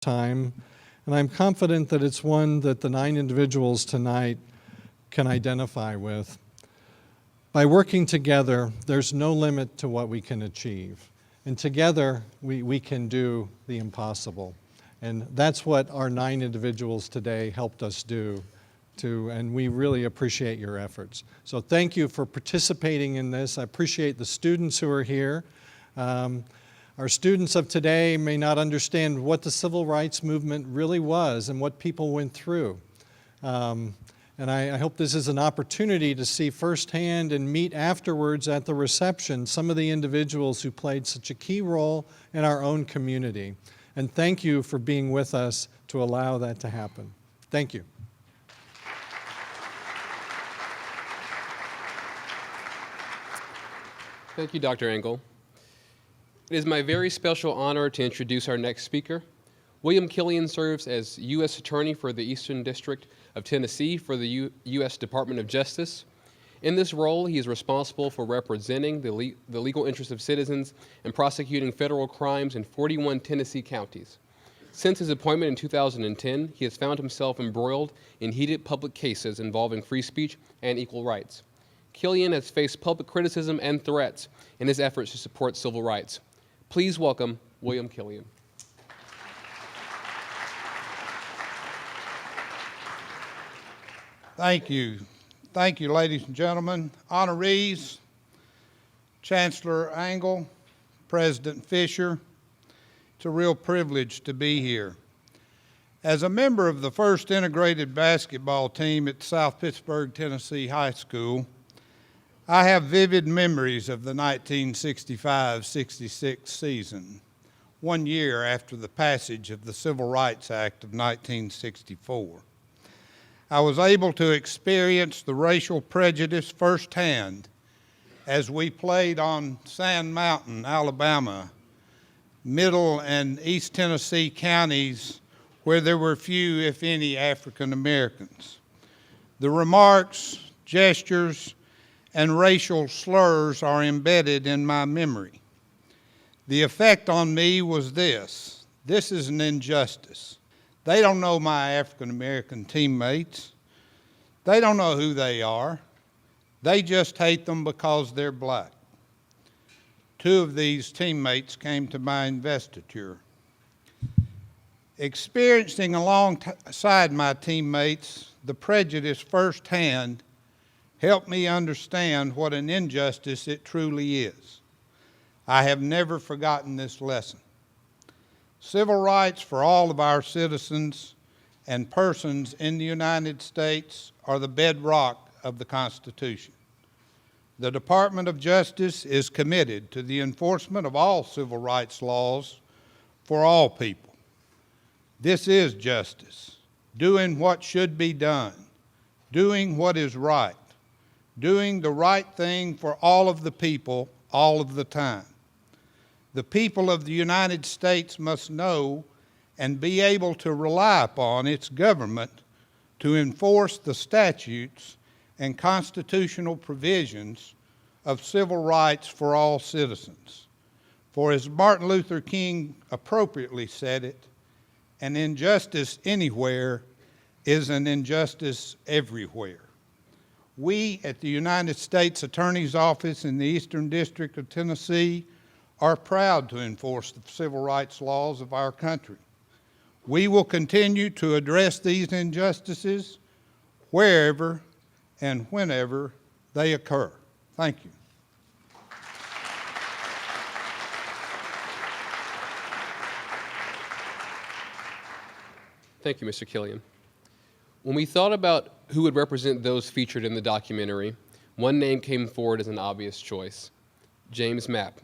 time, and I'm confident that it's one that the 9 individuals tonight can identify with. By working together, there's no limit to what we can achieve. And together, we can do the impossible. And that's what our 9 individuals today helped us do, and we really appreciate your efforts. So thank you for participating in this. I appreciate the students who are here. Our students of today may not understand what the civil rights movement really was and what people went through. And I hope this is an opportunity to see firsthand and meet afterwards at the reception some of the individuals who played such a key role in our own community. And thank you for being with us to allow that to happen. Thank you. Thank you, Dr. Engel. It is my very special honor to introduce our next speaker. William Killian serves as U.S. Attorney for the Eastern District of Tennessee for the U.S. Department of Justice. In this role, he is responsible for representing the legal interests of citizens and prosecuting federal crimes in 41 Tennessee counties. Since his appointment in 2010, he has found himself embroiled in heated public cases involving free speech and equal rights. Killian has faced public criticism and threats in his efforts to support civil rights. Please welcome William Killian. Thank you. Thank you, ladies and gentlemen. Honorees, Chancellor Engel, President Fisher, it's a real privilege to be here. As a member of the first integrated basketball team at South Pittsburgh, Tennessee High School, I have vivid memories of the 1965-66 season, 1 year after the passage of the Civil Rights Act of 1964. I was able to experience the racial prejudice firsthand as we played on Sand Mountain, Alabama, Middle and East Tennessee counties where there were few, if any, African Americans. The remarks, gestures, and racial slurs are embedded in my memory. The effect on me was this: this is an injustice. They don't know my African American teammates. They don't know who they are. They just hate them because they're black. 2 of these teammates came to my investiture. Experiencing alongside my teammates the prejudice firsthand helped me understand what an injustice it truly is. I have never forgotten this lesson. Civil rights for all of our citizens and persons in the United States are the bedrock of the Constitution. The Department of Justice is committed to the enforcement of all civil rights laws for all people. This is justice, doing what should be done, doing what is right, doing the right thing for all of the people all of the time. The people of the United States must know and be able to rely upon its government to enforce the statutes and constitutional provisions of civil rights for all citizens. For as Martin Luther King appropriately said it, an injustice anywhere is an injustice everywhere. We at the United States Attorney's Office in the Eastern District of Tennessee are proud to enforce the civil rights laws of our country. We will continue to address these injustices wherever and whenever they occur. Thank you. Thank you, Mr. Killian. When we thought about who would represent those featured in the documentary, one name came forward as an obvious choice: James Mapp.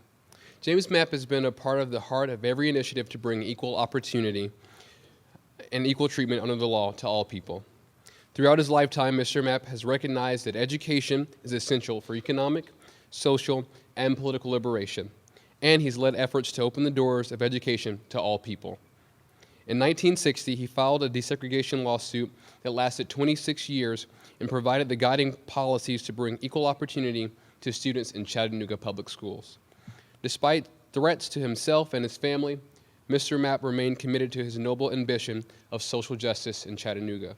James Mapp has been a part of the heart of every initiative to bring equal opportunity and equal treatment under the law to all people. Throughout his lifetime, Mr. Mapp has recognized that education is essential for economic, social, and political liberation, and he's led efforts to open the doors of education to all people. In 1960, he filed a desegregation lawsuit that lasted 26 years and provided the guiding policies to bring equal opportunity to students in Chattanooga public schools. Despite threats to himself and his family, Mr. Mapp remained committed to his noble ambition of social justice in Chattanooga.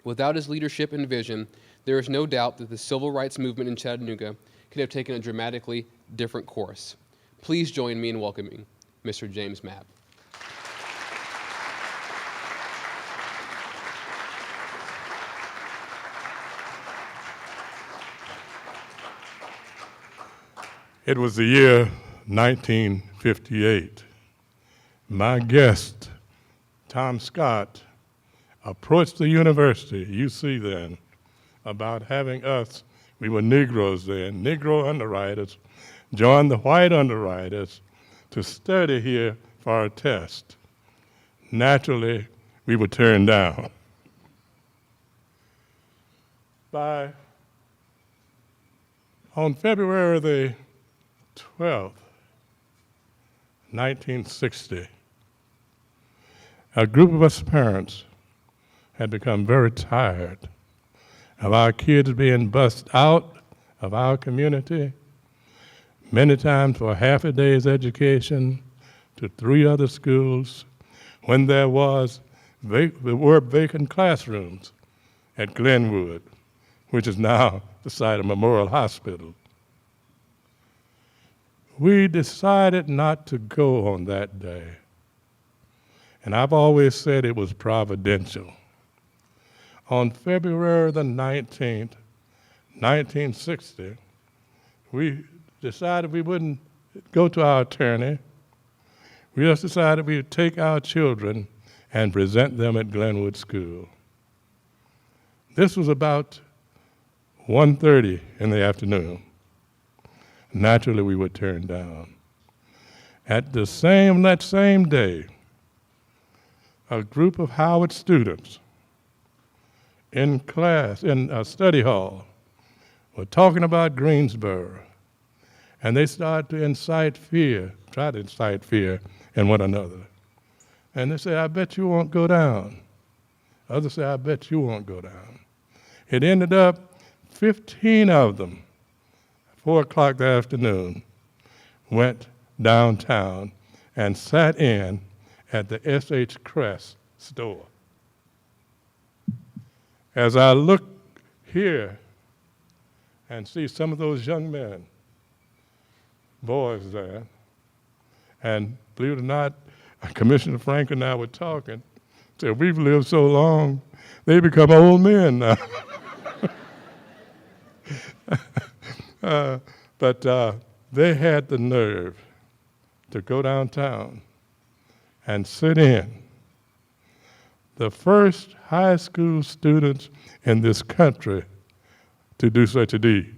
Without his leadership and vision, there is no doubt that the civil rights movement in Chattanooga could have taken a dramatically different course. Please join me in welcoming Mr. James Mapp. It was the year 1958. My guest, Tom Scott, approached the university, UC then, about having us, we were Negroes then, Negro underwriters, join the white underwriters to study here for a test. Naturally, we were turned down. On February the 12th, 1960, a group of us parents had become very tired of our kids being bussed out of our community, many times for half a day's education to 3 other schools, when there were vacant classrooms at Glenwood, which is now the site of Memorial Hospital. We decided not to go on that day. And I've always said it was providential. On February the 19th, 1960, we decided we wouldn't go to our attorney. We just decided we would take our children and present them at Glenwood School. This was about 1:30 in the afternoon. Naturally, we were turned down. That same day, a group of Howard students in class, in a study hall, were talking about Greensboro, and they started to try to incite fear in one another. And they said, "I bet you won't go down." Others said, "I bet you won't go down." It ended up 15 of them, 4 o'clock that afternoon, went downtown and sat in at the S.H. Crest store. As I look here and see some of those young men, boys there, and believe it or not, Commissioner Frank and I were talking, said, "We've lived so long, they become old men now." But they had the nerve to go downtown and sit in. The first high school students in this country to do such a deed.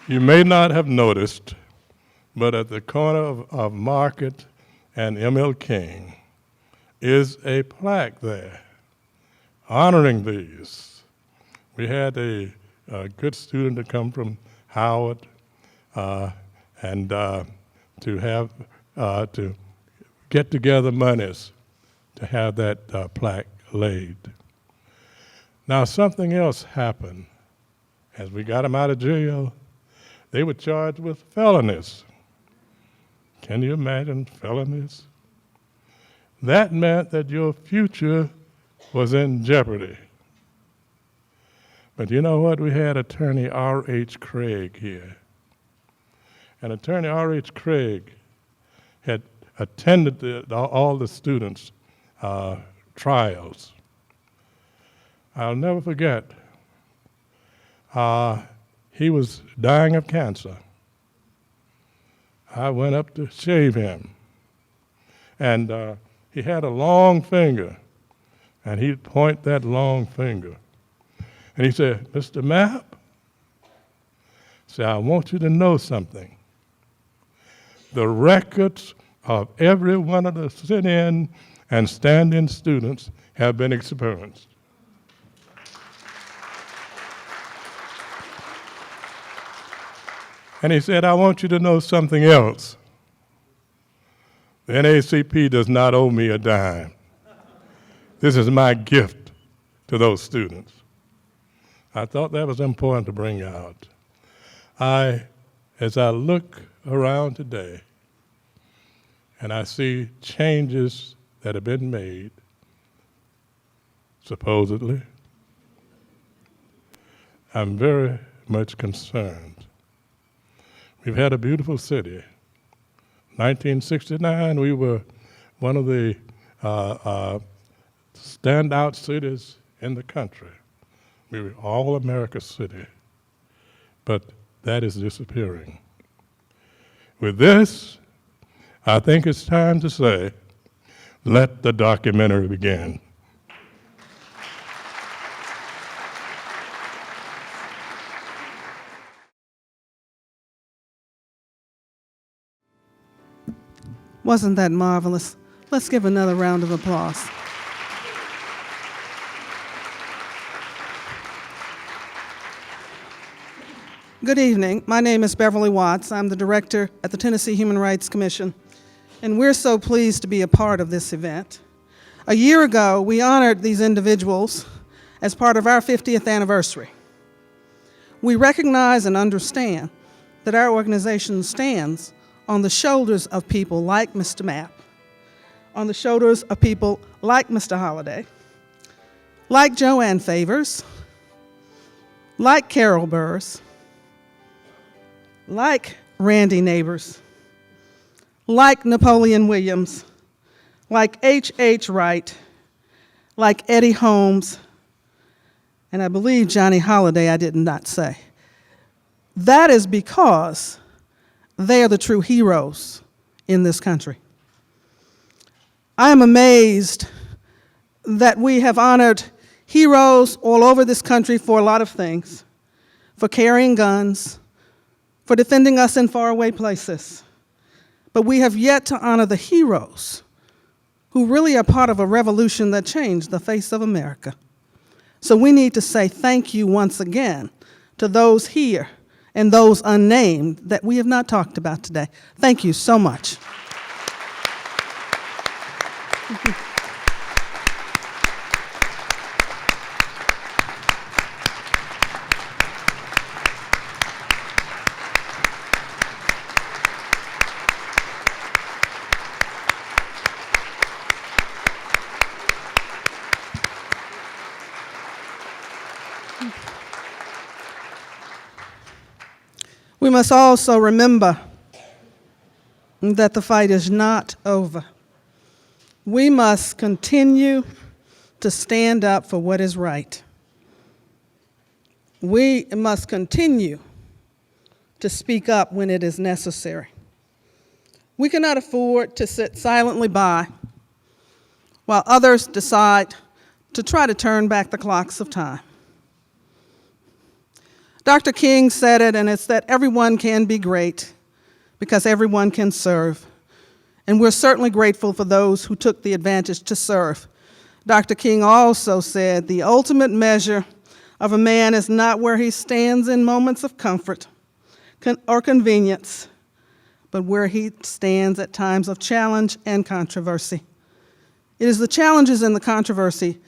You may not have noticed, but at the corner of Market and M.L. King is a plaque there honoring these. We had a good student to come from Howard and to get together monies to have that plaque laid. Now, something else happened. As we got them out of jail, they were charged with felonies. Can you imagine felonies? That meant that your future was in jeopardy. But you know what? We had Attorney R.H. Craig here. And Attorney R.H. Craig had attended all the students' trials. I'll never forget, he was dying of cancer. I went up to shave him, and he had a long finger, and he'd point that long finger. And he said, "Mr. Mapp," I want you to know something. The records of every one of the sit-in and stand-in students have been expunged. And he said, "I want you to know something else. The NAACP does not owe me a dime. This is my gift to those students." I thought that was important to bring out. As I look around today and I see changes that have been made, supposedly, I'm very much concerned. We've had a beautiful city. 1969, we were one of the standout cities in the country. We were all America city, but that is disappearing. With this, I think it's time to say, let the documentary begin. Wasn't that marvelous? Let's give another round of applause. Good evening. My name is Beverly Watts. I'm the director at the Tennessee Human Rights Commission, and we're so pleased to be a part of this event. A year ago, we honored these individuals as part of our 50th anniversary. We recognize and understand that our organization stands on the shoulders of people like Mr. Mapp, on the shoulders of people like Mr. Holliday, like Joanne Favors, like Carol Burrs, like Randy Neighbors, like Napoleon Williams, like H.H. Wright, like Eddie Holmes, and I believe Johnny Holliday I did not say. That is because they are the true heroes in this country. I am amazed that we have honored heroes all over this country for a lot of things, for carrying guns, for defending us in faraway places. But we have yet to honor the heroes who really are part of a revolution that changed the face of America. So we need to say thank you once again to those here and those unnamed that we have not talked about today. Thank you so much. We must also remember that the fight is not over. We must continue to stand up for what is right. We must continue to speak up when it is necessary. We cannot afford to sit silently by while others decide to try to turn back the clocks of time. Dr. King said it, and it's that everyone can be great because everyone can serve. And we're certainly grateful for those who took the advantage to serve. Dr. King also said, the ultimate measure of a man is not where he stands in moments of comfort or convenience, but where he stands at times of challenge and controversy. It is the challenges and the controversy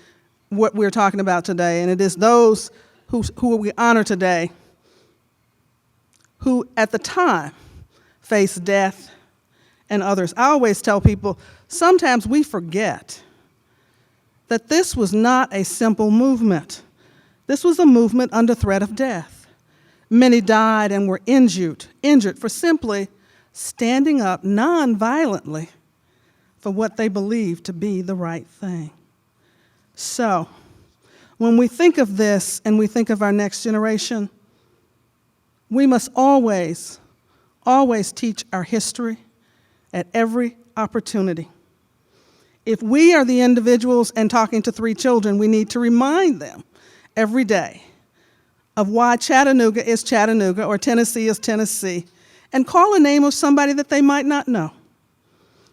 what we're talking about today, and it is those who we honor today, who at the time faced death and others. I always tell people, sometimes we forget that this was not a simple movement. This was a movement under threat of death. Many died and were injured for simply standing up non-violently for what they believed to be the right thing. So, when we think of this and we think of our next generation, we must always, always teach our history at every opportunity. If we are the individuals and talking to 3 children, we need to remind them every day of why Chattanooga is Chattanooga or Tennessee is Tennessee, and call a name of somebody that they might not know.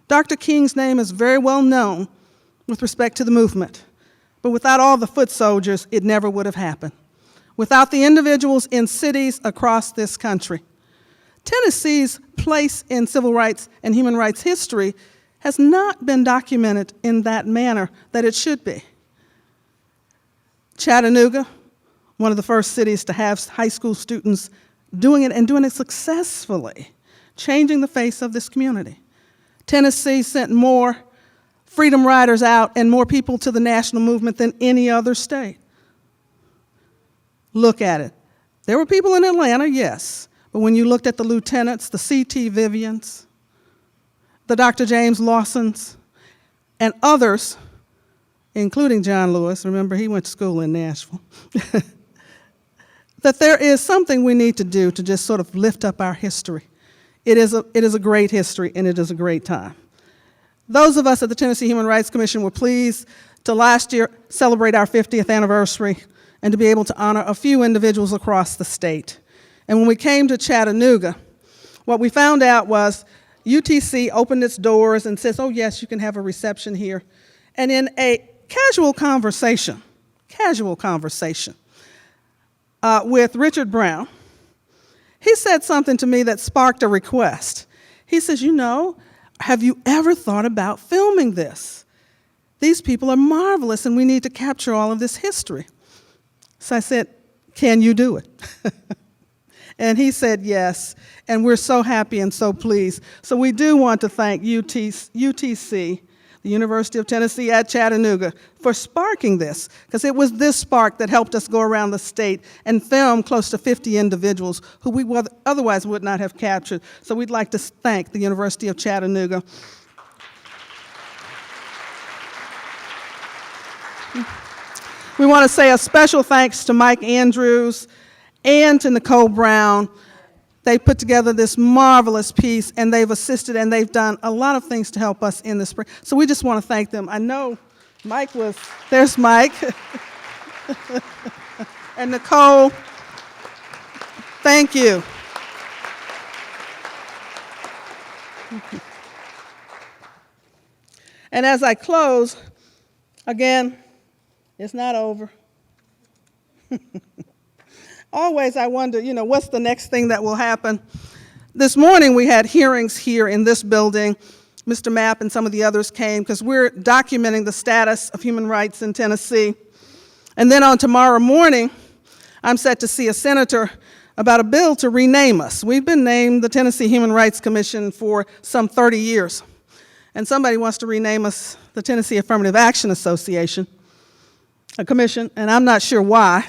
Dr. King's name is very well known with respect to the movement. But without all the foot soldiers, it never would have happened. Without the individuals in cities across this country. Tennessee's place in civil rights and human rights history has not been documented in that manner that it should be. Chattanooga, one of the first cities to have high school students doing it and doing it successfully, changing the face of this community. Tennessee sent more freedom riders out and more people to the national movement than any other state. Look at it. There were people in Atlanta, yes, but when you looked at the lieutenants, the C.T. Vivians, the Dr. James Lawsons, and others, including John Lewis, remember he went to school in Nashville, that there is something we need to do to just sort of lift up our history. It is a great history, and it is a great time. Those of us at the Tennessee Human Rights Commission were pleased to last year celebrate our 50th anniversary and to be able to honor a few individuals across the state. And when we came to Chattanooga, what we found out was UTC opened its doors and says, oh yes, you can have a reception here. And in a casual conversation with Richard Brown, he said something to me that sparked a request. He says, you know, have you ever thought about filming this? These people are marvelous and we need to capture all of this history. So I said, can you do it? And he said yes, and we're so happy and so pleased. So we do want to thank UTC, the University of Tennessee at Chattanooga, for sparking this, because it was this spark that helped us go around the state and film close to 50 individuals who we otherwise would not have captured. So we'd like to thank the University of Chattanooga. We want to say a special thanks to Mike Andrews and to Nicole Brown. They put together this marvelous piece, and they've assisted and they've done a lot of things to help us in the spring. So we just want to thank them. I know Mike was, there's Mike. And Nicole, thank you. And as I close, again, it's not over. Always I wonder, you know, what's the next thing that will happen? This morning we had hearings here in this building. Mr. Mapp and some of the others came because we're documenting the status of human rights in Tennessee. And then on tomorrow morning, I'm set to see a senator about a bill to rename us. We've been named the Tennessee Human Rights Commission for some 30 years. And somebody wants to rename us the Tennessee Affirmative Action Association, a commission, and I'm not sure why.